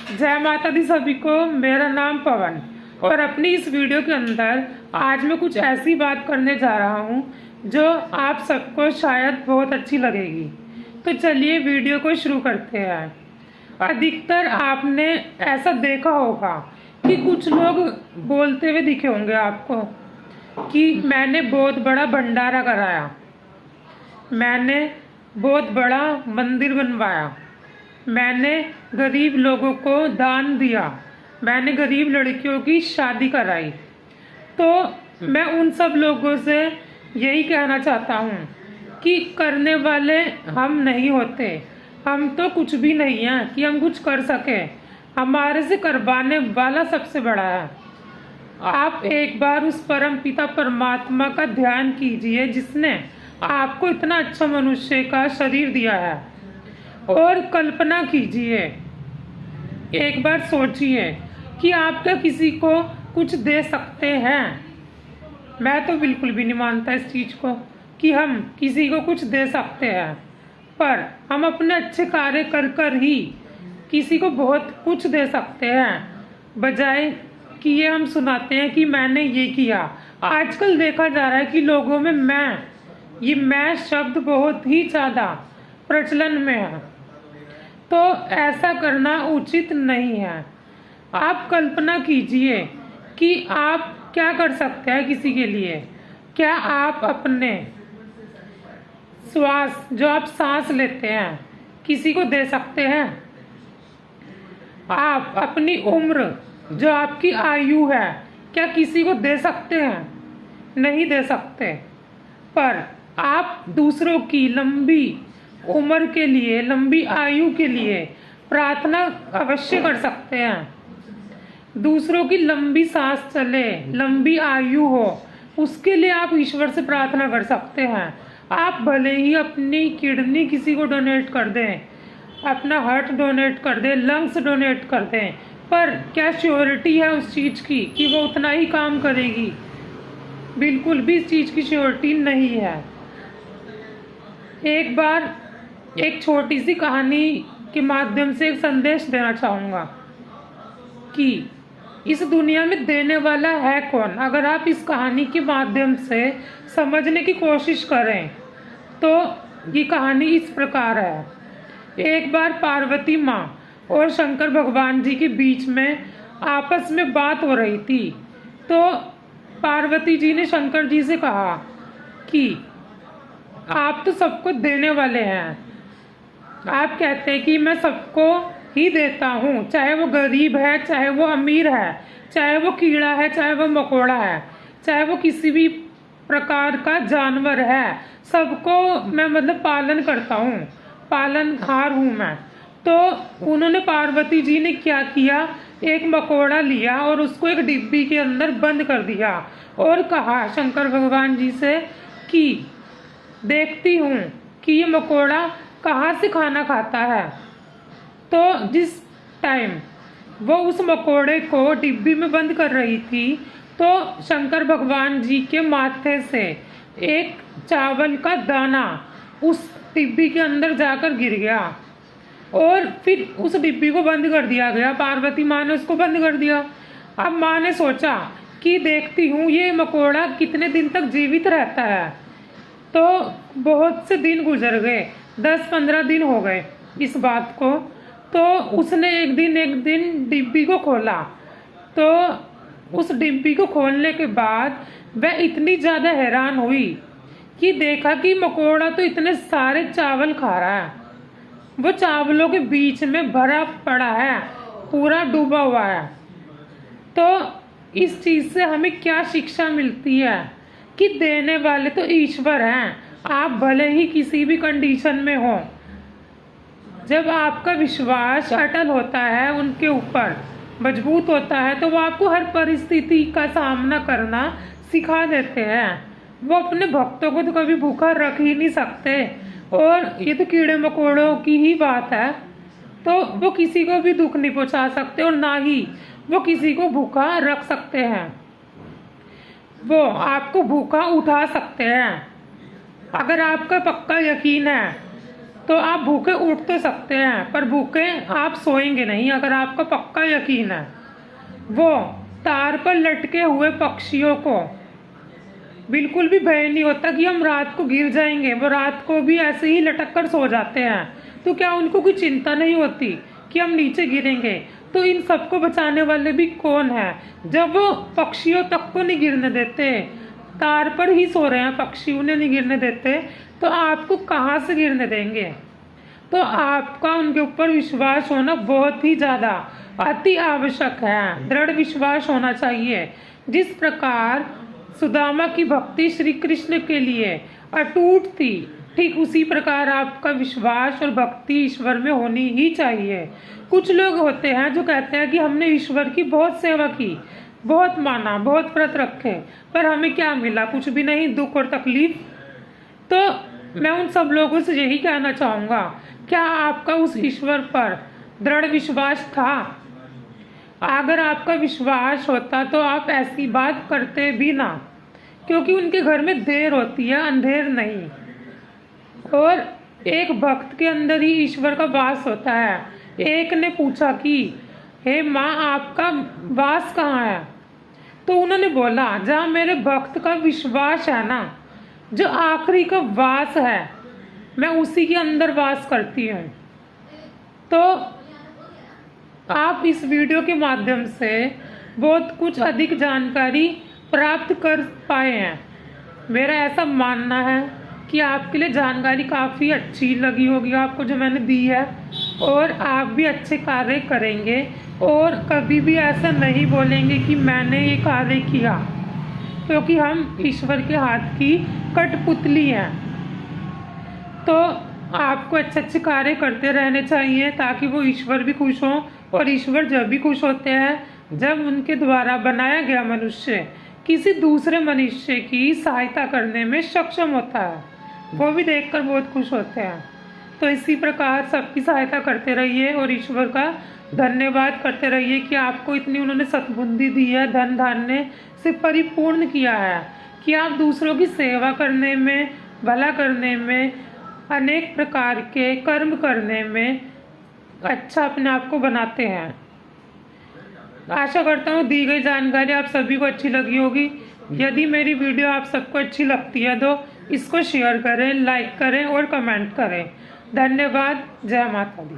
जय माता दी सभी को। मेरा नाम पवन और अपनी इस वीडियो के अंदर आज मैं कुछ ऐसी बात करने जा रहा हूँ जो आप सबको शायद बहुत अच्छी लगेगी। तो चलिए वीडियो को शुरू करते हैं। अधिकतर आपने ऐसा देखा होगा कि कुछ लोग बोलते हुए दिखे होंगे आपको कि मैंने बहुत बड़ा भंडारा कराया, मैंने बहुत बड़ा मंदिर बनवाया, मैंने गरीब लोगों को दान दिया, मैंने गरीब लड़कियों की शादी कराई। तो मैं उन सब लोगों से यही कहना चाहता हूँ कि करने वाले हम नहीं होते, हम तो कुछ भी नहीं हैं कि हम कुछ कर सके, हमारे से करवाने वाला सबसे बड़ा है। आप एक बार उस परम पिता परमात्मा का ध्यान कीजिए जिसने आपको इतना अच्छा मनुष्य का शरीर दिया है, और कल्पना कीजिए, एक बार सोचिए कि आप क्या किसी को कुछ दे सकते हैं। मैं तो बिल्कुल भी नहीं मानता इस चीज़ को कि हम किसी को कुछ दे सकते हैं, पर हम अपने अच्छे कार्य कर कर ही किसी को बहुत कुछ दे सकते हैं, बजाय कि ये हम सुनाते हैं कि मैंने ये किया। आजकल देखा जा रहा है कि लोगों में मैं शब्द बहुत ही ज़्यादा प्रचलन में है, तो ऐसा करना उचित नहीं है। आप कल्पना कीजिए कि आप क्या कर सकते हैं किसी के लिए। क्या आप अपने श्वास, जो आप सांस लेते हैं, किसी को दे सकते हैं? आप अपनी उम्र, जो आपकी आयु है, क्या किसी को दे सकते हैं? नहीं दे सकते। पर आप दूसरों की लंबी उम्र के लिए, लंबी आयु के लिए प्रार्थना अवश्य कर सकते हैं। दूसरों की लंबी सांस चले, लंबी आयु हो, उसके लिए आप ईश्वर से प्रार्थना कर सकते हैं। आप भले ही अपनी किडनी किसी को डोनेट कर दें, अपना हार्ट डोनेट कर दें, लंग्स डोनेट कर दें, पर क्या श्योरिटी है उस चीज़ की कि वो उतना ही काम करेगी? बिल्कुल भी इस चीज़ की श्योरिटी नहीं है। एक बार एक छोटी सी कहानी के माध्यम से एक संदेश देना चाहूँगा कि इस दुनिया में देने वाला है कौन। अगर आप इस कहानी के माध्यम से समझने की कोशिश करें तो ये कहानी इस प्रकार है। एक बार पार्वती माँ और शंकर भगवान जी के बीच में आपस में बात हो रही थी। तो पार्वती जी ने शंकर जी से कहा कि आप तो सबको देने वाले हैं, आप कहते हैं कि मैं सबको ही देता हूँ, चाहे वो गरीब है, चाहे वो अमीर है, चाहे वो कीड़ा है, चाहे वो मकोड़ा है, चाहे वो किसी भी प्रकार का जानवर है, सबको मैं पालन करता हूँ, पालनहार हूँ मैं। तो उन्होंने, पार्वती जी ने क्या किया, एक मकोड़ा लिया और उसको एक डिब्बी के अंदर बंद कर दिया और कहा शंकर भगवान जी से कि देखती हूँ कि ये मकोड़ा कहाँ से खाना खाता है। तो जिस टाइम वो उस मकोड़े को डिब्बी में बंद कर रही थी, तो शंकर भगवान जी के माथे से एक चावल का दाना उस डिब्बी के अंदर जाकर गिर गया और फिर उस डिब्बी को बंद कर दिया गया। पार्वती माँ ने उसको बंद कर दिया। अब माँ ने सोचा कि देखती हूँ ये मकोड़ा कितने दिन तक जीवित रहता है। तो बहुत से दिन गुजर गए, 10-15 दिन हो गए इस बात को। तो उसने एक दिन डिब्बी को खोला। तो उस डिब्बी को खोलने के बाद वह इतनी ज़्यादा हैरान हुई कि देखा कि मकोड़ा तो इतने सारे चावल खा रहा है, वो चावलों के बीच में भरा पड़ा है, पूरा डूबा हुआ है। तो इस चीज़ से हमें क्या शिक्षा मिलती है कि देने वाले तो ईश्वर हैं। आप भले ही किसी भी कंडीशन में हो, जब आपका विश्वास अटल होता है, उनके ऊपर मजबूत होता है, तो वो आपको हर परिस्थिति का सामना करना सिखा देते हैं। वो अपने भक्तों को तो कभी भूखा रख ही नहीं सकते, और ये तो कीड़े मकोड़ों की ही बात है, तो वो किसी को भी दुख नहीं पहुंचा सकते और ना ही वो किसी को भूखा रख सकते हैं। वो आपको भूखा उठा सकते हैं अगर आपका पक्का यकीन है तो आप भूखे उठ तो सकते हैं, पर भूखे आप सोएंगे नहीं अगर आपका पक्का यकीन है। वो तार पर लटके हुए पक्षियों को बिल्कुल भी भय नहीं होता कि हम रात को गिर जाएंगे, वो रात को भी ऐसे ही लटक कर सो जाते हैं। तो क्या उनको कोई चिंता नहीं होती कि हम नीचे गिरेंगे? तो इन सबको बचाने वाले भी कौन है? जब वो पक्षियों तक को नहीं गिरने देते, तार पर ही सो रहे हैं पक्षी, उन्हें नहीं गिरने देते, तो आपको कहाँ से गिरने देंगे? तो आपका उनके ऊपर विश्वास होना बहुत ही ज़्यादा अति आवश्यक है। दृढ़ विश्वास होना चाहिए। जिस प्रकार सुदामा की भक्ति श्री कृष्ण के लिए अटूट थी, ठीक उसी प्रकार आपका विश्वास और भक्ति ईश्वर में होनी ही चाहिए। कुछ लोग होते हैं जो कहते हैं कि हमने ईश्वर की बहुत सेवा की, बहुत माना, बहुत व्रत रखे, पर हमें क्या मिला? कुछ भी नहीं, दुख और तकलीफ। तो मैं उन सब लोगों से यही कहना चाहूँगा, क्या आपका उस ईश्वर पर दृढ़ विश्वास था? अगर आपका विश्वास होता तो आप ऐसी बात करते भी ना, क्योंकि उनके घर में देर होती है, अंधेर नहीं। और एक भक्त के अंदर ही ईश्वर का वास होता है। एक ने पूछा कि हे माँ, आपका वास कहाँ है? तो उन्होंने बोला, जहाँ मेरे भक्त का विश्वास है ना, जो आखिरी का वास है, मैं उसी के अंदर वास करती हूँ। तो आप इस वीडियो के माध्यम से बहुत कुछ अधिक जानकारी प्राप्त कर पाए हैं। मेरा ऐसा मानना है कि आपके लिए जानकारी काफ़ी अच्छी लगी होगी आपको जो मैंने दी है, और आप भी अच्छे कार्य करेंगे और कभी भी ऐसा नहीं बोलेंगे कि मैंने ये कार्य किया, क्योंकि हम ईश्वर के हाथ की कठपुतली हैं। तो आपको अच्छे अच्छे कार्य करते रहने चाहिए ताकि वो ईश्वर भी खुश हों, और ईश्वर जब भी खुश होते हैं जब उनके द्वारा बनाया गया मनुष्य किसी दूसरे मनुष्य की सहायता करने में सक्षम होता है, वो भी देखकर बहुत खुश होते हैं। तो इसी प्रकार सबकी सहायता करते रहिए और ईश्वर का धन्यवाद करते रहिए कि आपको इतनी उन्होंने सद्बुद्धि दी है, धन धान्य से परिपूर्ण किया है कि आप दूसरों की सेवा करने में, भला करने में, अनेक प्रकार के कर्म करने में अच्छा अपने आप को बनाते हैं। आशा करता हूँ दी गई जानकारी आप सभी को अच्छी लगी होगी। यदि मेरी वीडियो आप सबको अच्छी लगती है तो इसको शेयर करें, लाइक करें और कमेंट करें। धन्यवाद। जय माता दी।